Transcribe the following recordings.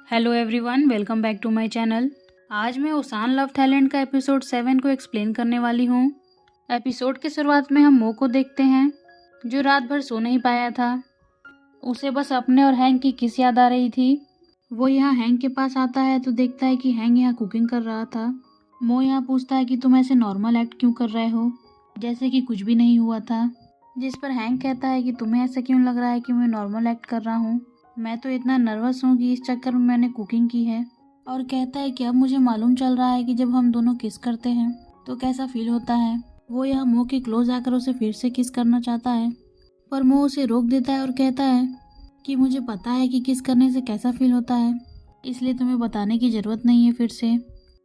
Hello everyone, welcome back to my channel. आज मैं Ossan love Thailand का episode 7 को एक्सप्लेन करने वाली हूँ। एपिसोड की शुरुआत में हम मो को देखते हैं जो रात भर सो नहीं पाया था। उसे बस अपने और हैंग की किस याद आ रही थी। वो यहाँ हैंग के पास आता है तो देखता है कि हैंग यहाँ कुकिंग कर रहा था। मो यहाँ पूछता है कि तुम ऐसे नॉर्मल एक्ट क्यों कर रहे हो, जैसे कि कुछ भी नहीं हुआ था। जिस पर हैंग कहता है कि तुम्हें ऐसा क्यों लग रहा है कि मैं नॉर्मल एक्ट कर रहा हूँ, मैं तो इतना नर्वस हूँ कि इस चक्कर में मैंने कुकिंग की है। और कहता है कि अब मुझे मालूम चल रहा है कि जब हम दोनों किस करते हैं तो कैसा फील होता है। वो यहाँ मो के क्लोज आकर उसे फिर से किस करना चाहता है, पर मो उसे रोक देता है और कहता है कि मुझे पता है कि किस करने से कैसा फील होता है, इसलिए तुम्हें बताने की ज़रूरत नहीं है। फिर से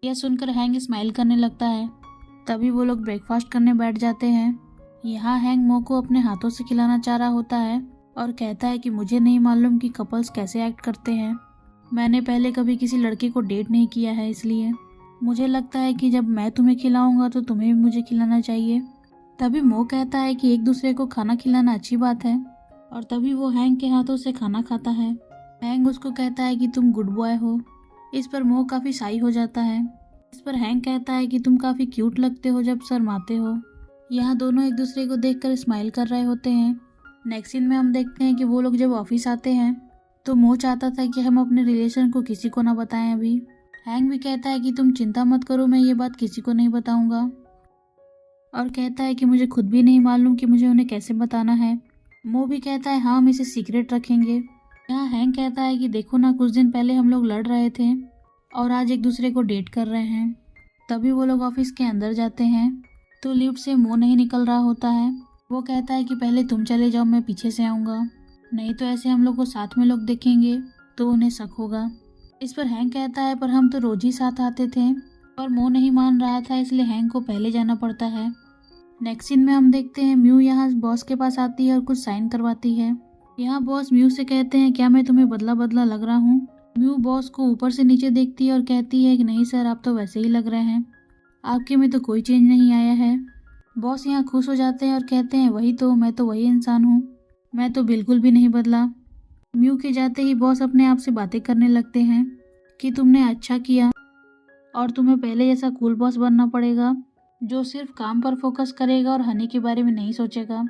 यह सुनकर हैंग स्माइल करने लगता है। तभी वो लोग ब्रेकफास्ट करने बैठ जाते हैं। यहाँ हैंग मो को अपने हाथों से खिलाना चाह रहा होता है और कहता है कि मुझे नहीं मालूम कि कपल्स कैसे एक्ट करते हैं। मैंने पहले कभी किसी लड़के को डेट नहीं किया है, इसलिए मुझे लगता है कि जब मैं तुम्हें खिलाऊंगा तो तुम्हें भी मुझे खिलाना चाहिए। तभी मो कहता है कि एक दूसरे को खाना खिलाना अच्छी बात है, और तभी वो हैंग के हाथों से खाना खाता है। हैंग उसको कहता है कि तुम गुड बॉय हो। इस पर मो काफ़ी शाई हो जाता है। इस पर हैंग कहता है कि तुम काफ़ी क्यूट लगते हो जब शर्माते हो। यहाँ दोनों एक दूसरे को देखकर स्माइल कर रहे होते हैं। नेक्स्ट सीन में हम देखते हैं कि वो लोग जब ऑफिस आते हैं तो मो चाहता था कि हम अपने रिलेशन को किसी को ना बताएं अभी। हैंग भी कहता है कि तुम चिंता मत करो, मैं ये बात किसी को नहीं बताऊंगा, और कहता है कि मुझे खुद भी नहीं मालूम कि मुझे उन्हें कैसे बताना है। मो भी कहता है हाँ, हम इसे सीक्रेट रखेंगे। यहाँ हैंग कहता है कि देखो ना, कुछ दिन पहले हम लोग लड़ रहे थे और आज एक दूसरे को डेट कर रहे हैं। तभी वो लोग ऑफिस के अंदर जाते हैं तो लिफ्ट से मो नहीं निकल रहा होता है। वो कहता है कि पहले तुम चले जाओ, मैं पीछे से आऊँगा, नहीं तो ऐसे हम लोग को साथ में लोग देखेंगे तो उन्हें शक होगा। इस पर हैंग कहता है पर हम तो रोज ही साथ आते थे, पर मो नहीं मान रहा था, इसलिए हैंग को पहले जाना पड़ता है। नेक्स्ट सीन में हम देखते हैं म्यू यहाँ बॉस के पास आती है और कुछ साइन करवाती है। यहाँ बॉस म्यू से कहते हैं क्या मैं तुम्हें बदला बदला लग रहा हूँ। म्यू बॉस को ऊपर से नीचे देखती है और कहती है कि नहीं सर, आप तो वैसे ही लग रहे हैं, आपके में तो कोई चेंज नहीं आया है। बॉस यहाँ खुश हो जाते हैं और कहते हैं वही तो, मैं तो वही इंसान हूँ, मैं तो बिल्कुल भी नहीं बदला। म्यू के जाते ही बॉस अपने आप से बातें करने लगते हैं कि तुमने अच्छा किया और तुम्हें पहले जैसा कूल बॉस बनना पड़ेगा जो सिर्फ काम पर फोकस करेगा और हनी के बारे में नहीं सोचेगा।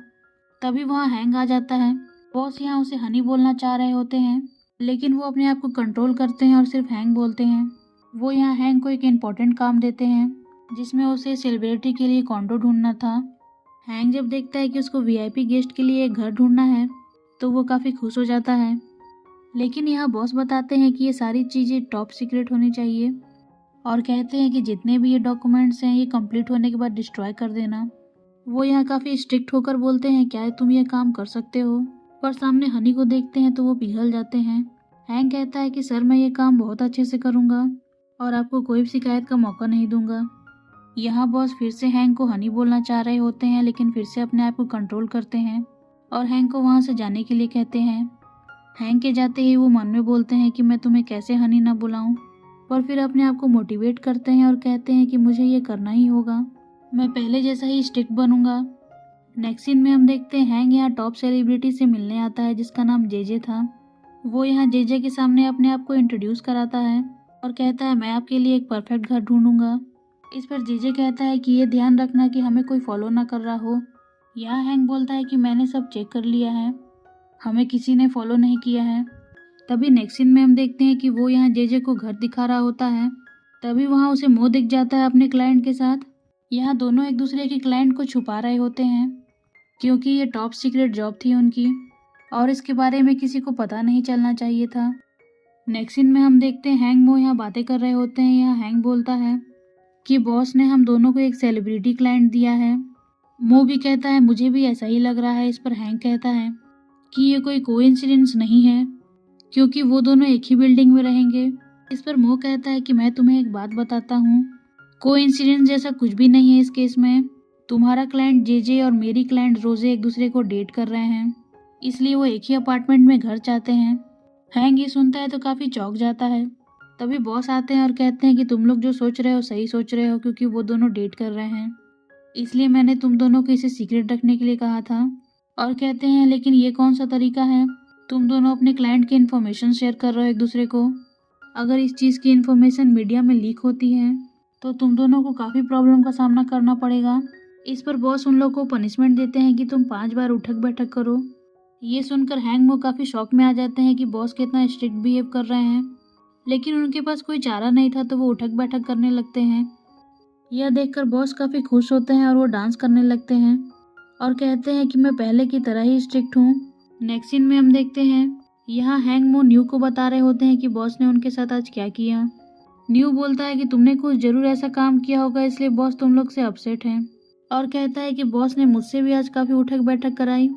तभी वहाँ हैंग आ जाता है। बॉस यहाँ उसे हनी बोलना चाह रहे होते हैं, लेकिन वो अपने आप को कंट्रोल करते हैं और सिर्फ हैंग बोलते हैं। वो यहाँ हैंग को एक इम्पोर्टेंट काम देते हैं जिसमें उसे सेलिब्रिटी के लिए कॉन्डो ढूंढना था। हैंग जब देखता है कि उसको वीआईपी गेस्ट के लिए एक घर ढूंढना है तो वो काफ़ी खुश हो जाता है, लेकिन यहाँ बॉस बताते हैं कि ये सारी चीज़ें टॉप सीक्रेट होनी चाहिए और कहते हैं कि जितने भी ये डॉक्यूमेंट्स हैं ये कंप्लीट होने के बाद डिस्ट्रॉय कर देना। वो यहाँ काफ़ी स्ट्रिक्ट होकर बोलते हैं क्या तुम ये काम कर सकते हो, पर सामने हनी को देखते हैं तो वो पिघल जाते हैं। हैंग कहता है कि सर, मैं ये काम बहुत अच्छे से करूँगा और आपको कोई भी शिकायत का मौका नहीं दूंगा। यहाँ बॉस फिर से हैंग को हनी बोलना चाह रहे होते हैं, लेकिन फिर से अपने आप को कंट्रोल करते हैं और हैंग को वहाँ से जाने के लिए कहते हैं। हैंग के जाते ही वो मन में बोलते हैं कि मैं तुम्हें कैसे हनी ना बुलाऊं, पर फिर अपने आप को मोटिवेट करते हैं और कहते हैं कि मुझे ये करना ही होगा, मैं पहले जैसा ही स्ट्रिक्ट बनूंगा। नेक्स्ट सीन में हम देखते हैं हैंग यहाँ टॉप सेलिब्रिटी से मिलने आता है जिसका नाम जेजे था। वो यहाँ जेजे के सामने अपने आप को इंट्रोड्यूस कराता है और कहता है मैं आपके लिए एक परफेक्ट घर ढूंढूंगा। इस पर जेजे कहता है कि ये ध्यान रखना कि हमें कोई फॉलो ना कर रहा हो। यहाँ हैंग बोलता है कि मैंने सब चेक कर लिया है, हमें किसी ने फॉलो नहीं किया है। तभी नेक्स्ट सीन में हम देखते हैं कि वो यहाँ जेजे को घर दिखा रहा होता है। तभी वहाँ उसे मो दिख जाता है अपने क्लाइंट के साथ। यहाँ दोनों एक दूसरे के क्लाइंट को छुपा रहे होते हैं क्योंकि ये टॉप सीक्रेट जॉब थी उनकी और इसके बारे में किसी को पता नहीं चलना चाहिए था। नेक्स्ट सीन में हम देखते हैं हैंग मो यहाँ बातें कर रहे होते हैं। यहाँ हैंग बोलता है कि बॉस ने हम दोनों को एक सेलिब्रिटी क्लाइंट दिया है। मो भी कहता है मुझे भी ऐसा ही लग रहा है। इस पर हैंग कहता है कि ये कोई कोइंसिडेंस नहीं है क्योंकि वो दोनों एक ही बिल्डिंग में रहेंगे। इस पर मो कहता है कि मैं तुम्हें एक बात बताता हूँ, कोइंसिडेंस जैसा कुछ भी नहीं है इस केस में। तुम्हारा क्लाइंट जेजे और मेरी क्लाइंट रोजे एक दूसरे को डेट कर रहे हैं, इसलिए वो एक ही अपार्टमेंट में घर चाहते हैं। हैंग ये सुनता है तो काफ़ी चौंक जाता है। तभी बॉस आते हैं और कहते हैं कि तुम लोग जो सोच रहे हो सही सोच रहे हो, क्योंकि वो दोनों डेट कर रहे हैं, इसलिए मैंने तुम दोनों को इसे सीक्रेट रखने के लिए कहा था। और कहते हैं लेकिन ये कौन सा तरीका है, तुम दोनों अपने क्लाइंट की इन्फॉर्मेशन शेयर कर रहे हो एक दूसरे को। अगर इस चीज़ की इन्फॉर्मेशन मीडिया में लीक होती है तो तुम दोनों को काफ़ी प्रॉब्लम का सामना करना पड़ेगा। इस पर बॉस उन लोगों को पनिशमेंट देते हैं कि तुम 5 बार उठक बैठक करो। ये सुनकर हैंक मो काफ़ी शॉक में आ जाते हैं कि बॉस कितना स्ट्रिक्ट बिहेव कर रहे हैं, लेकिन उनके पास कोई चारा नहीं था तो वो उठक बैठक करने लगते हैं। यह देखकर बॉस काफ़ी खुश होते हैं और वो डांस करने लगते हैं और कहते हैं कि मैं पहले की तरह ही स्ट्रिक्ट हूँ। नेक्स्ट सीन में हम देखते हैं यहाँ हैंक मो न्यू को बता रहे होते हैं कि बॉस ने उनके साथ आज क्या किया। न्यू बोलता है कि तुमने कुछ जरूर ऐसा काम किया होगा इसलिए बॉस तुम लोग से अपसेट हैं, और कहता है कि बॉस ने मुझसे भी आज काफ़ी उठक बैठक कराई।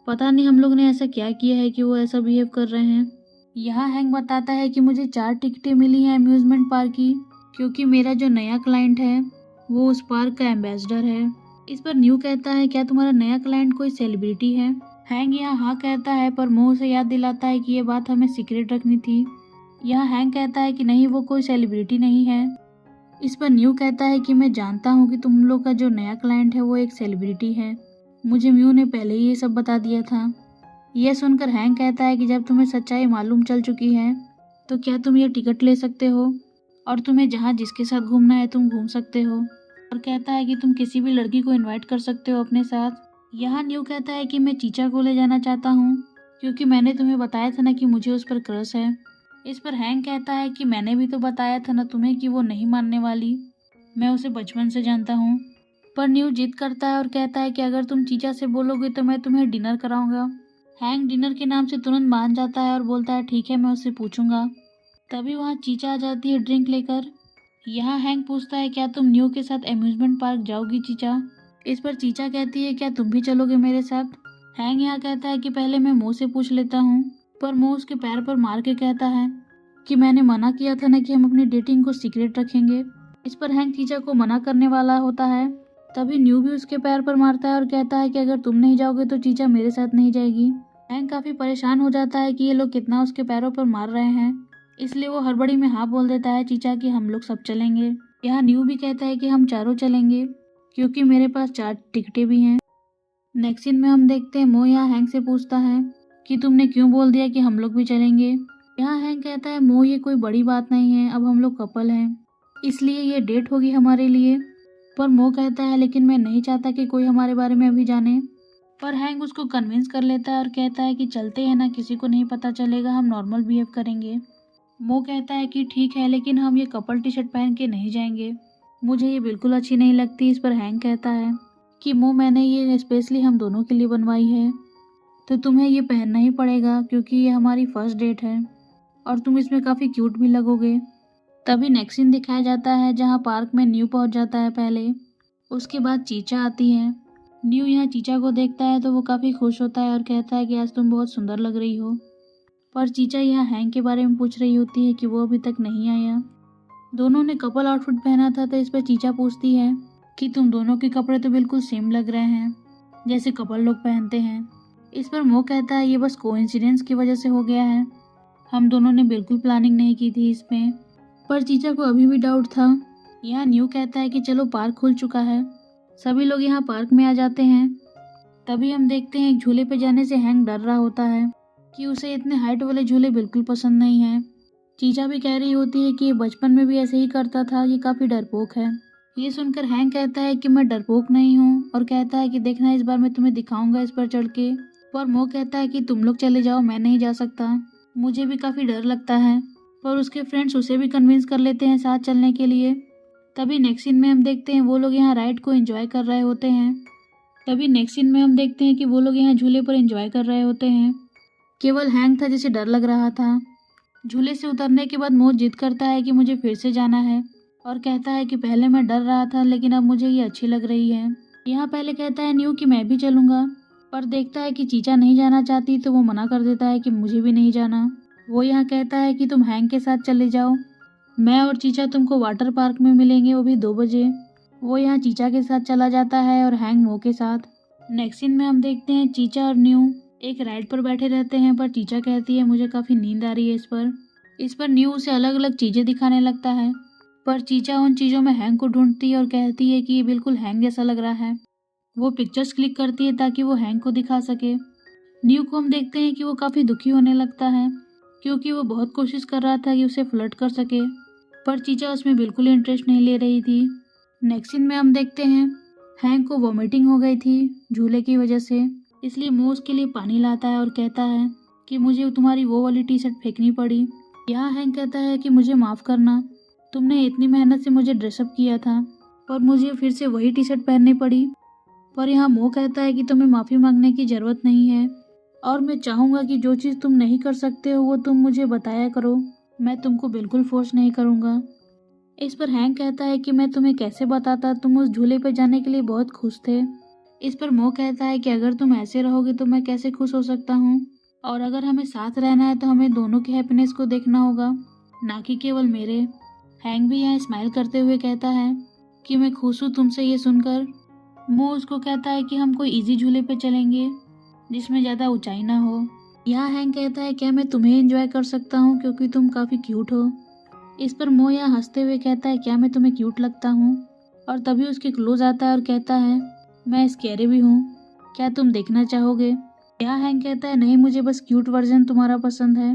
पता नहीं हम लोग ने ऐसा क्या किया है कि वो ऐसा बिहेव कर रहे हैं। यहाँ हैंक बताता है कि मुझे 4 टिकटें मिली हैं अम्यूज़मेंट पार्क की, क्योंकि मेरा जो नया क्लाइंट है वो उस पार्क का एम्बेसडर है। इस पर न्यू कहता है क्या तुम्हारा नया क्लाइंट कोई सेलिब्रिटी है। हैंक यहाँ हाँ कहता है पर मुंह से याद दिलाता है कि ये बात हमें सीक्रेट रखनी थी। यहाँ हैंक कहता है कि नहीं, वो कोई सेलिब्रिटी नहीं है। इस पर न्यू कहता है कि मैं जानता हूँ कि तुम लोग का जो नया क्लाइंट है वो एक सेलिब्रिटी है, मुझे म्यू ने पहले ही ये सब बता दिया था। यह सुनकर हैंक कहता है कि जब तुम्हें सच्चाई मालूम चल चुकी है तो क्या तुम ये टिकट ले सकते हो और तुम्हें जहाँ जिसके साथ घूमना है तुम घूम सकते हो, और कहता है कि तुम किसी भी लड़की को इनवाइट कर सकते हो अपने साथ। यहाँ न्यू कहता है कि मैं चीचा को ले जाना चाहता हूँ क्योंकि मैंने तुम्हें बताया था ना कि मुझे उस पर क्रश है। इस पर हैंक कहता है कि मैंने भी तो बताया था ना तुम्हें कि वो नहीं मानने वाली, मैं उसे बचपन से जानता हूँ। पर न्यू जिद करता है और कहता है कि अगर तुम चीचा से बोलोगे तो मैं तुम्हें डिनर कराऊंगा। हैंक डिनर के नाम से तुरंत मान जाता है और बोलता है ठीक है, मैं उससे पूछूंगा। तभी वहाँ चीचा आ जाती है ड्रिंक लेकर। यहाँ हैंक पूछता है क्या तुम न्यू के साथ अम्यूजमेंट पार्क जाओगी चीचा। इस पर चीचा कहती है क्या तुम भी चलोगे मेरे साथ। हैंक यहाँ कहता है कि पहले मैं मुँह से पूछ लेता हूँ, पर मुँह उसके पैर पर मार के कहता है कि मैंने मना किया था ना कि हम अपनी डेटिंग को सीक्रेट रखेंगे। इस पर हैंक चीचा को मना करने वाला होता है, तभी न्यू भी उसके पैर पर मारता है और कहता है कि अगर तुम नहीं जाओगे तो चीचा मेरे साथ नहीं जाएगी। हैंक काफ़ी परेशान हो जाता है कि ये लोग कितना उसके पैरों पर मार रहे हैं, इसलिए वो हड़बड़ी में हाँ बोल देता है चीचा कि हम लोग सब चलेंगे। यहाँ न्यू भी कहता है कि हम चारों चलेंगे क्योंकि मेरे पास 4 टिकटें भी हैं। नेक्स्ट सीन में हम देखते हैं मो यहाँ हैंक से पूछता है कि तुमने क्यों बोल दिया कि हम लोग भी चलेंगे। यहाँ हैंक कहता है मो ये कोई बड़ी बात नहीं है, अब हम लोग कपल हैं इसलिए ये डेट होगी हमारे लिए। पर मो कहता है लेकिन मैं नहीं चाहता कि कोई हमारे बारे में अभी जाने। पर हैंक उसको कन्विंस कर लेता है और कहता है कि चलते हैं ना, किसी को नहीं पता चलेगा, हम नॉर्मल बिहेव करेंगे। मो कहता है कि ठीक है लेकिन हम ये कपल टी शर्ट पहन के नहीं जाएंगे, मुझे ये बिल्कुल अच्छी नहीं लगती। इस पर हैंक कहता है कि मो मैंने ये स्पेशली हम दोनों के लिए बनवाई है तो तुम्हें ये पहनना ही पड़ेगा क्योंकि ये हमारी फर्स्ट डेट है और तुम इसमें काफ़ी क्यूट भी लगोगे। तभी नेक्स्ट सीन दिखाया जाता है जहाँ पार्क में न्यू पहुँच जाता है पहले, उसके बाद चीचा आती है। न्यू यहाँ चीचा को देखता है तो वो काफ़ी खुश होता है और कहता है कि आज तुम बहुत सुंदर लग रही हो। पर चीचा यहाँ हैंक के बारे में पूछ रही होती है कि वो अभी तक नहीं आया। दोनों ने कपल आउटफिट पहना था तो इस पर चीचा पूछती है कि तुम दोनों के कपड़े तो बिल्कुल सेम लग रहे हैं जैसे कपल लोग पहनते हैं। इस पर मो कहता है ये बस कोइंसिडेंस की वजह से हो गया है, हम दोनों ने बिल्कुल प्लानिंग नहीं की थी इसमें। पर चीचा को अभी भी डाउट था। यहाँ न्यू कहता है कि चलो पार्क खुल चुका है। सभी लोग यहाँ पार्क में आ जाते हैं। तभी हम देखते हैं एक झूले पे जाने से हैंक डर रहा होता है कि उसे इतने हाइट वाले झूले बिल्कुल पसंद नहीं है। चीचा भी कह रही होती है कि ये बचपन में भी ऐसे ही करता था, ये काफ़ी डरपोक है। ये सुनकर हैंक कहता है कि मैं डरपोक नहीं हूँ और कहता है कि देखना इस बार मैं तुम्हें दिखाऊंगा इस पर चढ़ के। पर मो कहता है कि तुम लोग चले जाओ, मैं नहीं जा सकता, मुझे भी काफ़ी डर लगता है। पर उसके फ्रेंड्स उसे भी कन्विंस कर लेते हैं साथ चलने के लिए। तभी नेक्स्ट सीन में हम देखते हैं वो लोग यहाँ राइड को एंजॉय कर रहे होते हैं। झूले पर एंजॉय कर रहे होते हैं। केवल हैंक था जिसे डर लग रहा था। झूले से उतरने के बाद मो जिद करता है कि मुझे फिर से जाना है और कहता है कि पहले मैं डर रहा था लेकिन अब मुझे ये अच्छी लग रही है। यहाँ पहले कहता है न्यू कि मैं भी चलूँगा, पर देखता है कि चीचा नहीं जाना चाहती तो वो मना कर देता है कि मुझे भी नहीं जाना। वो यहाँ कहता है कि तुम हैंक के साथ चले जाओ, मैं और चीचा तुमको वाटर पार्क में मिलेंगे, वो भी 2 बजे। वो यहाँ चीचा के साथ चला जाता है और हैंक मो के साथ। नेक्स्ट सीन में हम देखते हैं चीचा और न्यू एक राइड पर बैठे रहते हैं, पर चीचा कहती है मुझे काफ़ी नींद आ रही है इस पर न्यू उसे अलग अलग चीज़ें दिखाने लगता है, पर चीचा उन चीज़ों में हैंक को ढूंढती है और कहती है कि ये बिल्कुल हैंक जैसा लग रहा है। वो पिक्चर्स क्लिक करती है ताकि वो हैंक को दिखा सके। न्यू को हम देखते हैं कि वो काफ़ी दुखी होने लगता है क्योंकि वो बहुत कोशिश कर रहा था कि उसे फ्लर्ट कर सके, पर चीचा उसमें बिल्कुल इंटरेस्ट नहीं ले रही थी। नेक्स्ट सीन में हम देखते हैं हैंक को वॉमिटिंग हो गई थी झूले की वजह से, इसलिए मो उसके लिए पानी लाता है और कहता है कि मुझे तुम्हारी वो वाली टी शर्ट फेंकनी पड़ी। यहाँ हैंक कहता है कि मुझे माफ़ करना, तुमने इतनी मेहनत से मुझे ड्रेसअप किया था पर मुझे फिर से वही टी शर्ट पहननी पड़ी। पर यहाँ मो कहता है कि तुम्हें माफ़ी मांगने की ज़रूरत नहीं है और मैं चाहूँगा कि जो चीज़ तुम नहीं कर सकते हो वो तुम मुझे बताया करो, मैं तुमको बिल्कुल फोर्स नहीं करूँगा। इस पर हैंक कहता है कि मैं तुम्हें कैसे बताता, तुम उस झूले पर जाने के लिए बहुत खुश थे। इस पर मो कहता है कि अगर तुम ऐसे रहोगे तो मैं कैसे खुश हो सकता हूँ, और अगर हमें साथ रहना है तो हमें दोनों की हैप्पीनेस को देखना होगा, ना कि केवल मेरे। हैंक भी यहाँ स्माइल करते हुए कहता है कि मैं खुश हूँ तुमसे ये सुनकर। मो उसको कहता है कि हम कोई इजी झूले पे चलेंगे जिसमें ज़्यादा ऊंचाई ना हो। यहाँ हैंक कहता है क्या मैं तुम्हें एंजॉय कर सकता हूँ क्योंकि तुम काफ़ी क्यूट हो। इस पर मो यहाँ हंसते हुए कहता है क्या मैं तुम्हें क्यूट लगता हूँ, और तभी उसके क्लोज आता है और कहता है मैं स्कैरी भी हूँ, क्या तुम देखना चाहोगे। यहाँ हैंक कहता है नहीं, मुझे बस क्यूट वर्जन तुम्हारा पसंद है।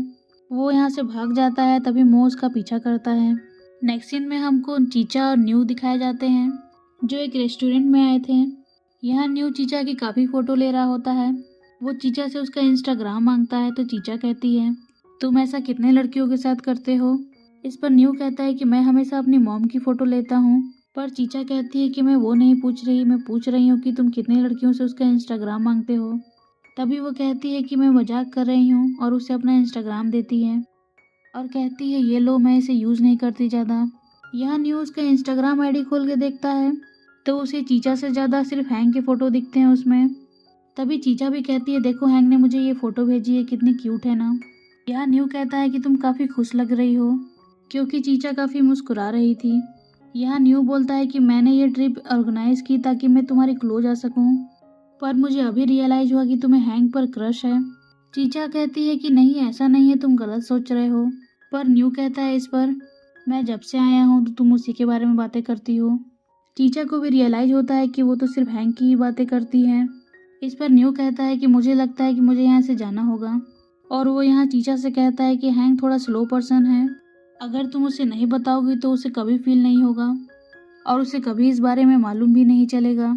वो यहाँ से भाग जाता है, तभी मो उसका पीछा करता है। नेक्स्ट सीन में हमको चीचा और न्यू दिखाए जाते हैं जो एक रेस्टोरेंट में आए थे। यहाँ न्यू चीचा की काफ़ी फ़ोटो ले रहा होता है। वो चीचा से उसका इंस्टाग्राम मांगता है तो चीचा कहती है तुम ऐसा कितने लड़कियों के साथ करते हो। इस पर न्यू कहता है कि मैं हमेशा अपनी मॉम की फ़ोटो लेता हूँ। पर चीचा कहती है कि मैं वो नहीं पूछ रही, मैं पूछ रही हूँ कि तुम कितने लड़कियों से उसका इंस्टाग्राम मांगते हो। तभी वो कहती है कि मैं मजाक कर रही हूँ और उसे अपना इंस्टाग्राम देती है और कहती है ये लो, मैं इसे यूज़ नहीं करती ज़्यादा। यहाँ न्यू उसका इंस्टाग्राम आईडी खोल के देखता है तो उसे चीचा से ज़्यादा सिर्फ हैंक के फ़ोटो दिखते हैं उसमें। तभी चीचा भी कहती है देखो हैंक ने मुझे ये फ़ोटो भेजी है, कितनी क्यूट है ना। यहाँ न्यू कहता है कि तुम काफ़ी खुश लग रही हो, क्योंकि चीचा काफ़ी मुस्कुरा रही थी। यहाँ न्यू बोलता है कि मैंने ये ट्रिप ऑर्गेनाइज की ताकि मैं तुम्हारे क्लोज आ सकूं, पर मुझे अभी रियलाइज हुआ कि तुम्हें हैंक पर क्रश है। चीचा कहती है कि नहीं ऐसा नहीं है, तुम गलत सोच रहे हो। पर न्यू कहता है इस पर मैं जब से आया हूँ तो तुम उसी के बारे में बातें करती हो। चीचा को भी रियलाइज होता है कि वो तो सिर्फ हैंक की ही बातें करती है। इस पर न्यू कहता है कि मुझे लगता है कि मुझे यहाँ से जाना होगा, और वो यहाँ चीचा से कहता है कि हैंक थोड़ा स्लो पर्सन है, अगर तुम उसे नहीं बताओगी तो उसे कभी फील नहीं होगा और उसे कभी इस बारे में मालूम भी नहीं चलेगा।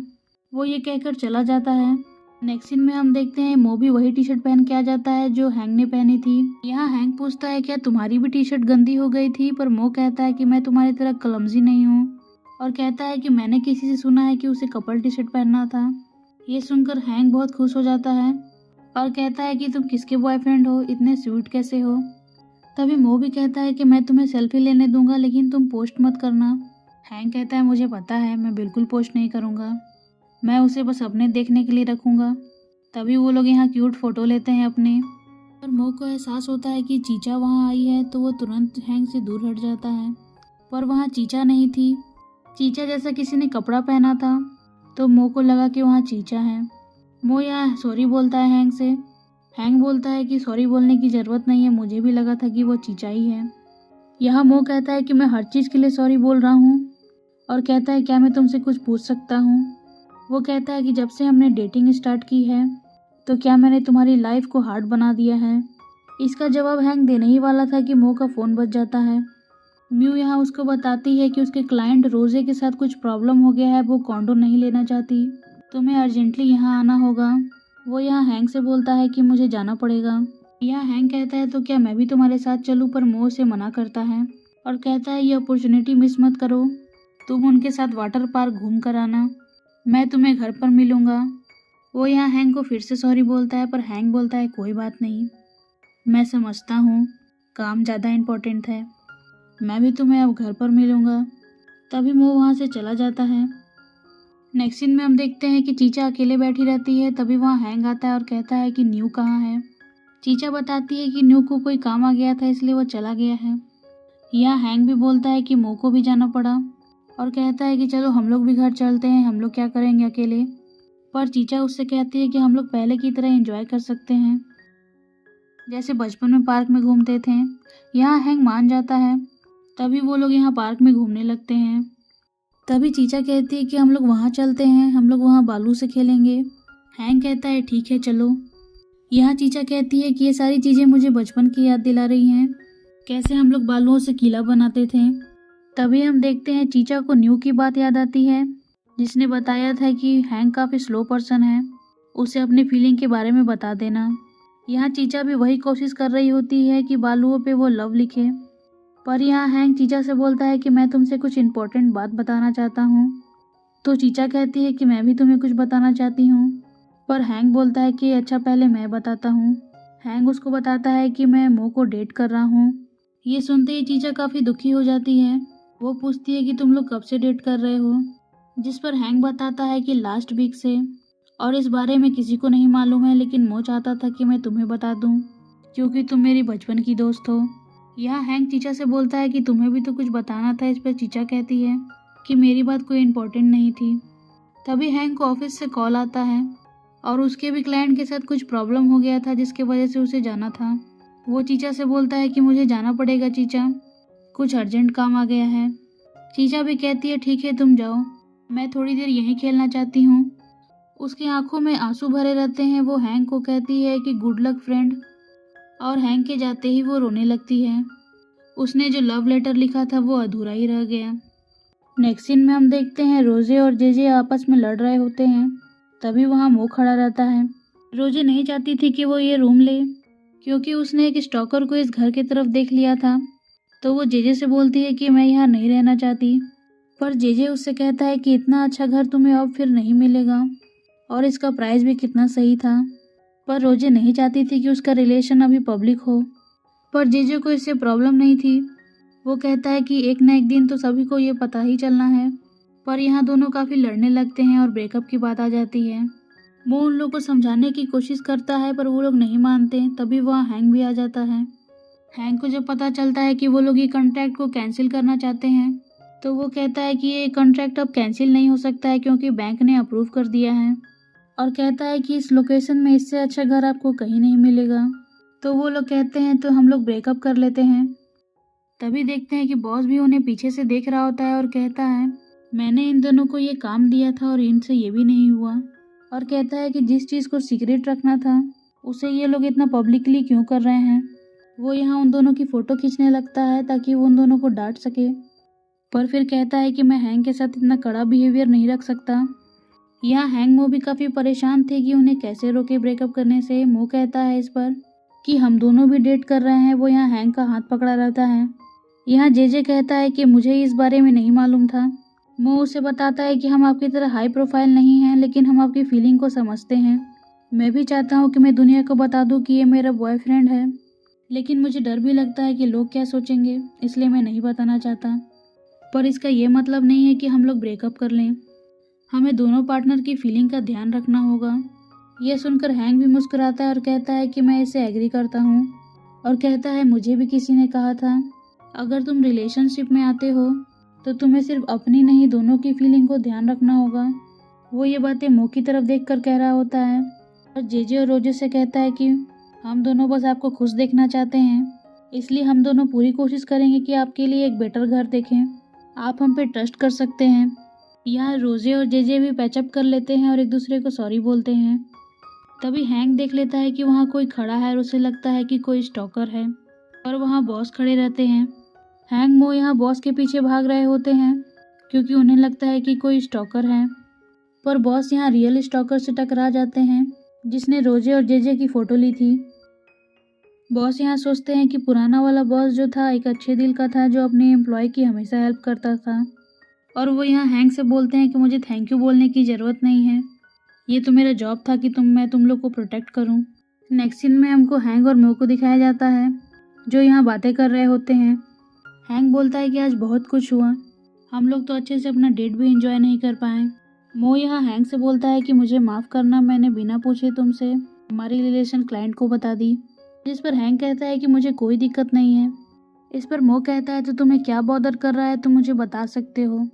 वो ये कहकर चला जाता है। नेक्स्ट सीन में हम देखते हैं मो भी वही टी शर्ट पहन के आ जाता है जो हैंक ने पहनी थी। यहाँ हैंक पूछता है क्या तुम्हारी भी टी शर्ट गंदी हो गई थी, पर मो कहता है कि मैं तुम्हारी तरह क्लमजी नहीं हूँ, और कहता है कि मैंने किसी से सुना है कि उसे कपल टी शर्ट पहनना था। ये सुनकर हैंक बहुत खुश हो जाता है और कहता है कि तुम किसके बॉयफ्रेंड हो, इतने स्वीट कैसे हो। तभी मो भी कहता है कि मैं तुम्हें सेल्फी लेने दूंगा लेकिन तुम पोस्ट मत करना। हैंक कहता है मुझे पता है, मैं बिल्कुल पोस्ट नहीं करूंगा, मैं उसे बस अपने देखने के लिए रखूंगा। तभी वो लोग यहाँ क्यूट फोटो लेते हैं अपने, पर मो को एहसास होता है कि चीचा वहाँ आई है तो वो तुरंत हैंक से दूर हट जाता है, पर वहाँ चीचा नहीं थी। चीचा जैसा किसी ने कपड़ा पहना था, तो मो को लगा कि वहाँ चीचा है। मो यहाँ सॉरी बोलता है हैंक से। हैंक बोलता है कि सॉरी बोलने की ज़रूरत नहीं है, मुझे भी लगा था कि वो चीचा ही है। यहाँ मो कहता है कि मैं हर चीज़ के लिए सॉरी बोल रहा हूँ, और कहता है क्या मैं तुमसे कुछ पूछ सकता हूँ। वो कहता है कि जब से हमने डेटिंग स्टार्ट की है तो क्या मैंने तुम्हारी लाइफ को हार्ड बना दिया है। इसका जवाब हैंक देने ही वाला था कि मो का फ़ोन बज जाता है। म्यू यहाँ उसको बताती है कि उसके क्लाइंट रोजे के साथ कुछ प्रॉब्लम हो गया है, वो कॉन्डो नहीं लेना चाहती, तुम्हें अर्जेंटली यहाँ आना होगा। वो यहाँ हैंक से बोलता है कि मुझे जाना पड़ेगा। यहाँ हैंक कहता है तो क्या मैं भी तुम्हारे साथ चलूँ, पर मो उसे मना करता है और कहता है ये अपॉर्चुनिटी मिस मत करो, तुम उनके साथ वाटर पार्क घूम कर आना, मैं तुम्हें घर पर मिलूँगा। वो यहाँ हैंक को फिर से सॉरी बोलता है, पर हैंक बोलता है कोई बात नहीं, मैं समझता हूँ काम ज़्यादा इम्पोर्टेंट है, मैं भी तुम्हें अब घर पर मिलूँगा। तभी मो वहाँ से चला जाता है। नेक्स्ट सीन में हम देखते हैं कि चीचा अकेले बैठी रहती है। तभी वहाँ हैंक आता है और कहता है कि न्यू कहाँ है। चीचा बताती है कि न्यू को कोई काम आ गया था इसलिए वो चला गया है। यहाँ हैंक भी बोलता है कि मो को भी जाना पड़ा और कहता है कि चलो हम लोग भी घर चलते हैं, हम लोग क्या करेंगे अकेले। पर चीचा उससे कहती है कि हम लोग पहले की तरह एंजॉय कर सकते हैं, जैसे बचपन में पार्क में घूमते थे। यहाँ हैंक मान जाता है। तभी वो लोग यहाँ पार्क में घूमने लगते हैं। तभी चीचा कहती है कि हम लोग वहाँ चलते हैं, हम लोग वहाँ बालू से खेलेंगे। हैंक कहता है ठीक है चलो। यहाँ चीचा कहती है कि ये सारी चीज़ें मुझे बचपन की याद दिला रही हैं, कैसे हम लोग बालुओं से किला बनाते थे। तभी हम देखते हैं चीचा को न्यू की बात याद आती है, जिसने बताया था कि हैंक काफ़ी स्लो पर्सन है, उसे अपनी फीलिंग के बारे में बता देना। यहाँ चीचा भी वही कोशिश कर रही होती है कि बालुओं पे वो लव लिखे, पर यहाँ हैंक चीचा से बोलता है कि मैं तुमसे कुछ इम्पोर्टेंट बात बताना चाहता हूँ। तो चीचा कहती है कि मैं भी तुम्हें कुछ बताना चाहती हूँ, पर हैंक बोलता है कि अच्छा पहले मैं बताता हूँ। हैंक उसको बताता है कि मैं मो को डेट कर रहा हूँ। ये सुनते ही चीचा काफ़ी दुखी हो जाती है। वो पूछती है कि तुम लोग कब से डेट कर रहे हो, जिस पर हैंक बताता है कि लास्ट वीक से, और इस बारे में किसी को नहीं मालूम है, लेकिन मो चाहता था कि मैं तुम्हें बता दूं क्योंकि तुम मेरी बचपन की दोस्त हो। यहाँ हैंक चीचा से बोलता है कि तुम्हें भी तो कुछ बताना था। इस पर चीचा कहती है कि मेरी बात कोई इम्पोर्टेंट नहीं थी। तभी हैंक को ऑफिस से कॉल आता है और उसके भी क्लाइंट के साथ कुछ प्रॉब्लम हो गया था, जिसके वजह से उसे जाना था। वो चीचा से बोलता है कि मुझे जाना पड़ेगा चीचा, कुछ अर्जेंट काम आ गया है। चीचा भी कहती है ठीक है तुम जाओ, मैं थोड़ी देर यहीं खेलना चाहती हूँ। उसकी आंखों में आंसू भरे रहते हैं। वो हैंक को कहती है कि गुड लक फ्रेंड, और हैंक के जाते ही वो रोने लगती है। उसने जो लव लेटर लिखा था वो अधूरा ही रह गया। नेक्स्ट सीन में हम देखते हैं रोजे और जेजे आपस में लड़ रहे होते हैं। तभी वहाँ मो खड़ा रहता है। रोजे नहीं चाहती थी कि वो ये रूम ले, क्योंकि उसने एक स्टॉकर को इस घर की तरफ देख लिया था। तो वो जेजे से बोलती है कि मैं यहाँ नहीं रहना चाहती, पर जेजे उससे कहता है कि इतना अच्छा घर तुम्हें अब फिर नहीं मिलेगा, और इसका प्राइस भी कितना सही था। पर रोजे नहीं चाहती थी कि उसका रिलेशन अभी पब्लिक हो, पर जेजे को इससे प्रॉब्लम नहीं थी। वो कहता है कि एक न एक दिन तो सभी को ये पता ही चलना है। पर यहाँ दोनों काफ़ी लड़ने लगते हैं और ब्रेकअप की बात आ जाती है। वो उन लोगों को समझाने की कोशिश करता है, पर वो लोग नहीं मानते। तभी वहाँ हैंक भी आ जाता है। हैंक को जब पता चलता है कि वो लोग ये कॉन्ट्रैक्ट को कैंसिल करना चाहते हैं, तो वो कहता है कि ये कॉन्ट्रैक्ट अब कैंसिल नहीं हो सकता है, क्योंकि बैंक ने अप्रूव कर दिया है, और कहता है कि इस लोकेशन में इससे अच्छा घर आपको कहीं नहीं मिलेगा। तो वो लोग कहते हैं तो हम लोग ब्रेकअप कर लेते हैं। तभी देखते हैं कि बॉस भी उन्हें पीछे से देख रहा होता है और कहता है मैंने इन दोनों को ये काम दिया था और इनसे ये भी नहीं हुआ, और कहता है कि जिस चीज़ को सीक्रेट रखना था उसे ये लोग इतना पब्लिकली क्यों कर रहे हैं। वो यहाँ उन दोनों की फ़ोटो खींचने लगता है ताकि वो उन दोनों को डांट सके, पर फिर कहता है कि मैं हैंक के साथ इतना कड़ा बिहेवियर नहीं रख सकता। यहाँ हैंक मो भी काफ़ी परेशान थे कि उन्हें कैसे रोके ब्रेकअप करने से। मो कहता है इस पर कि हम दोनों भी डेट कर रहे हैं। वो यहाँ हैंक का हाथ पकड़ा रहता है। यहाँ जेजे कहता है कि मुझे इस बारे में नहीं मालूम था। मो उसे बताता है कि हम आपकी तरह हाई प्रोफाइल नहीं हैं, लेकिन हम आपकी फीलिंग को समझते हैं। मैं भी चाहता हूँ कि मैं दुनिया को बता दूँ कि ये मेरा बॉयफ्रेंड है, लेकिन मुझे डर भी लगता है कि लोग क्या सोचेंगे, इसलिए मैं नहीं बताना चाहता। पर इसका ये मतलब नहीं है कि हम लोग ब्रेकअप कर लें। हमें दोनों पार्टनर की फीलिंग का ध्यान रखना होगा। यह सुनकर हैंक भी मुस्कुराता है और कहता है कि मैं इसे एग्री करता हूँ, और कहता है मुझे भी किसी ने कहा था अगर तुम रिलेशनशिप में आते हो तो तुम्हें सिर्फ अपनी नहीं दोनों की फीलिंग को ध्यान रखना होगा। वो ये बातें मो की तरफ देखकर कह रहा होता है, और जेजे और रोजे से कहता है कि हम दोनों बस आपको खुश देखना चाहते हैं, इसलिए हम दोनों पूरी कोशिश करेंगे कि आपके लिए एक बेटर घर देखें। आप हम पे ट्रस्ट कर सकते हैं। यहाँ रोजे और जेजे भी पैचअप कर लेते हैं और एक दूसरे को सॉरी बोलते हैं। तभी हैंक देख लेता है कि वहाँ कोई खड़ा है और उसे लगता है कि कोई स्टॉकर है, और वहाँ बॉस खड़े रहते हैं। हैंक मो यहाँ बॉस के पीछे भाग रहे होते हैं क्योंकि उन्हें लगता है कि कोई स्टॉकर है, पर बॉस यहाँ रियल स्टॉकर से टकरा जाते हैं जिसने रोजे और जेजे की फ़ोटो ली थी। बॉस यहाँ सोचते हैं कि पुराना वाला बॉस जो था एक अच्छे दिल का था, जो अपने एम्प्लॉय की हमेशा हेल्प करता था, और वो यहाँ हैंक से बोलते हैं कि मुझे थैंक यू बोलने की ज़रूरत नहीं है, ये तो मेरा जॉब था कि मैं तुम लोग को प्रोटेक्ट करूँ। नेक्स्ट सीन में हमको हैंक और मो को दिखाया जाता है जो यहाँ बातें कर रहे होते हैं। हैंक बोलता है कि आज बहुत कुछ हुआ, हम लोग तो अच्छे से अपना डेट भी एंजॉय नहीं कर पाए। मो यहाँ हैंक से बोलता है कि मुझे माफ़ करना, मैंने बिना पूछे तुमसे हमारी रिलेशन क्लाइंट को बता दी, जिस पर हैंक कहता है कि मुझे कोई दिक्कत नहीं है। इस पर मो कहता है तो तुम्हें क्या बॉदर कर रहा है, तुम मुझे बता सकते हो।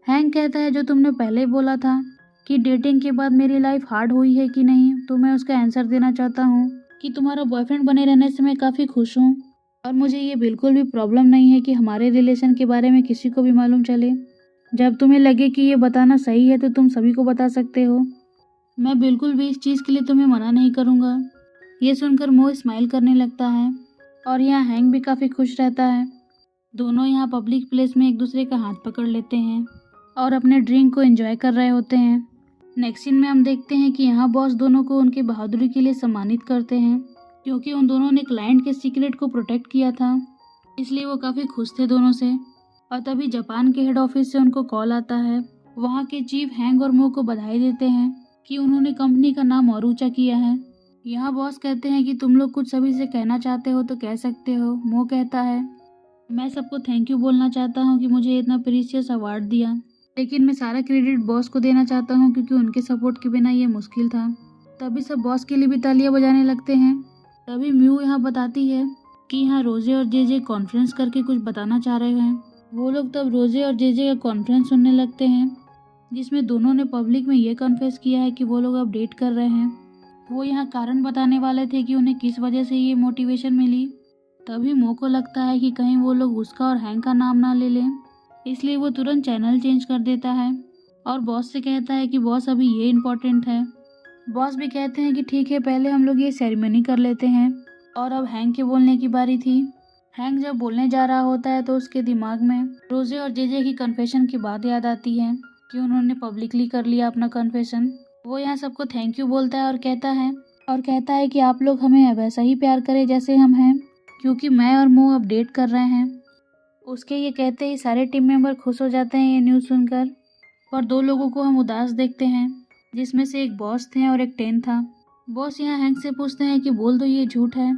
हैंक कहता है जो तुमने पहले बोला था कि डेटिंग के बाद मेरी लाइफ हार्ड हुई है कि नहीं, तो मैं उसका आंसर देना चाहता हूँ कि तुम्हारा बॉयफ्रेंड बने रहने से मैं काफ़ी खुश हूँ, और मुझे ये बिल्कुल भी प्रॉब्लम नहीं है कि हमारे रिलेशन के बारे में किसी को भी मालूम चले। जब तुम्हें लगे कि ये बताना सही है तो तुम सभी को बता सकते हो। मैं बिल्कुल भी इस चीज़ के लिए तुम्हें मना नहीं करूँगा। ये सुनकर मो स्माइल करने लगता है और यहाँ हैंक भी काफ़ी खुश रहता है। दोनों यहाँ पब्लिक प्लेस में एक दूसरे का हाथ पकड़ लेते हैं और अपने ड्रिंक को एंजॉय कर रहे होते हैं। नेक्स्ट सीन में हम देखते हैं कि यहाँ बॉस दोनों को उनकी बहादुरी के लिए सम्मानित करते हैं, क्योंकि उन दोनों ने क्लाइंट के सीक्रेट को प्रोटेक्ट किया था, इसलिए वो काफ़ी खुश थे दोनों से। और तभी जापान के हेड ऑफिस से उनको कॉल आता है। वहाँ के चीफ हैंग और मो को बधाई देते हैं कि उन्होंने कंपनी का नाम और ऊंचा किया है। यहाँ बॉस कहते हैं कि तुम लोग कुछ सभी से कहना चाहते हो तो कह सकते हो। मो कहता है, मैं सबको थैंक यू बोलना चाहता हूँ कि मुझे इतना प्रीशियस अवार्ड दिया, लेकिन मैं सारा क्रेडिट बॉस को देना चाहता हूँ क्योंकि उनके सपोर्ट के बिना ये मुश्किल था। तभी सब बॉस के लिए भी तालियां बजाने लगते हैं। तभी म्यू यहाँ बताती है कि यहाँ रोजे और जेजे कॉन्फ्रेंस करके कुछ बताना चाह रहे हैं। वो लोग तब रोजे और जेजे का कॉन्फ्रेंस सुनने लगते हैं, जिसमें दोनों ने पब्लिक में ये कन्फेस किया है कि वो लोग अब डेट कर रहे हैं। वो यहाँ कारण बताने वाले थे कि उन्हें किस वजह से ये मोटिवेशन मिली। तभी मो को लगता है कि कहीं वो लोग उसका और हैंक का नाम ना ले लें, इसलिए वो तुरंत चैनल चेंज कर देता है और बॉस से कहता है कि बॉस अभी ये इम्पोर्टेंट है। बॉस भी कहते हैं कि ठीक है, पहले हम लोग ये सेरेमनी कर लेते हैं। और अब हैंक के बोलने की बारी थी। हैंक जब बोलने जा रहा होता है तो उसके दिमाग में रोजे और जेजे की कन्फेशन की बात याद आती है कि उन्होंने पब्लिकली कर लिया अपना कन्फेशन। वो यहाँ सबको थैंक यू बोलता है और कहता है कि आप लोग हमें वैसा ही प्यार करें जैसे हम हैं, क्योंकि मैं और मो अब डेट कर रहे हैं। उसके ये कहते ही सारे टीम मेंबर खुश हो जाते हैं ये न्यूज़ सुनकर। पर दो लोगों को हम उदास देखते हैं, जिसमें से एक बॉस थे और एक टेन था। बॉस यहाँ हैंक से पूछते हैं कि बोल दो ये झूठ है,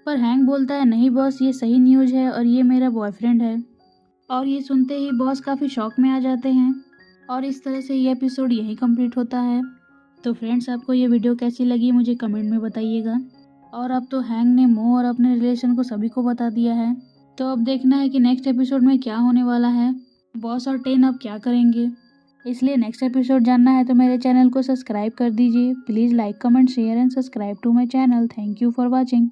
पर हैंक बोलता है नहीं बॉस, ये सही न्यूज़ है और ये मेरा बॉयफ्रेंड है। और ये सुनते ही बॉस काफ़ी शॉक में आ जाते हैं और इस तरह से ये एपिसोड यहीं कंप्लीट होता है। तो फ्रेंड्स, आपको ये वीडियो कैसी लगी मुझे कमेंट में बताइएगा। और अब तो हैंक ने मो और अपने रिलेशन को सभी को बता दिया है, तो अब देखना है कि नेक्स्ट एपिसोड में क्या होने वाला है, बॉस और टेन अब क्या करेंगे। इसलिए नेक्स्ट एपिसोड जानना है तो मेरे चैनल को सब्सक्राइब कर दीजिए। Please like, comment, share and subscribe to my channel. Thank you for watching.